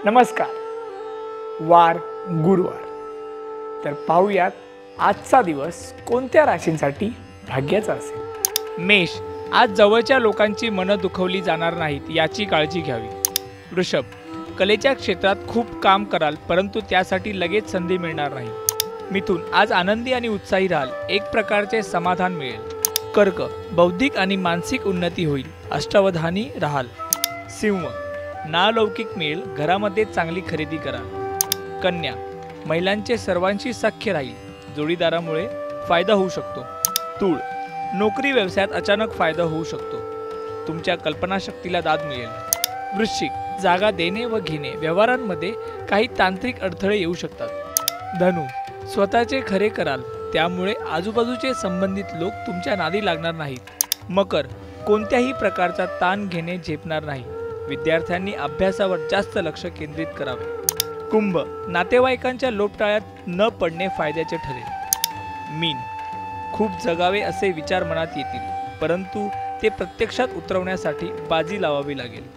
नमस्कार. वार गुरुवार. तर पाहूयात आजचा दिवस कोणत्या राशींसाठी भाग्याचा असेल. मेष, आज जवळच्या लोकांची मनं दुखवली जाणार नाहीत याची काळजी घ्यावी. वृषभ, कलेच्या क्षेत्रात खूप काम कराल परंतु त्यासाठी लगेच संधी मिळणार नाही. मिथुन, आज आनंदी आणि उत्साही राहाल, एक प्रकारचे समाधान मिळेल. कर्क, बौद्धिक आणि मानसिक उन्नती होईल, अष्टावधानी राहाल. सिंह, नालौकिक मिळेल, घरामध्ये चांगली खरेदी करा. कन्या, महिलांचे सर्वांशी सख्य राहील, जोडीदारामुळे फायदा होऊ शकतो. तूळ, नोकरी व्यवसायात अचानक फायदा होऊ शकतो, तुमच्या कल्पनाशक्तीला दाद मिळेल. वृश्चिक, जागा देणे व घेणे, व्यवहारांमध्ये काही तांत्रिक अडथळे येऊ शकतात. धनु, स्वतःचे खरे कराल, त्यामुळे आजूबाजूचे संबंधित लोक तुमच्या नादी लागणार नाहीत. मकर, कोणत्याही प्रकारचा ताण घेणे झेपणार नाही, विद्यार्थ्यांनी अभ्यासावर जास्त लक्ष केंद्रित करावे. कुंभ, नातेवाईकांच्या लोपटाळ्यात न पडणे फायद्याचे ठरेल. मीन, खूप जगावे असे विचार मनात येतील परंतु ते प्रत्यक्षात उतरवण्यासाठी बाजी लावावी लागेल.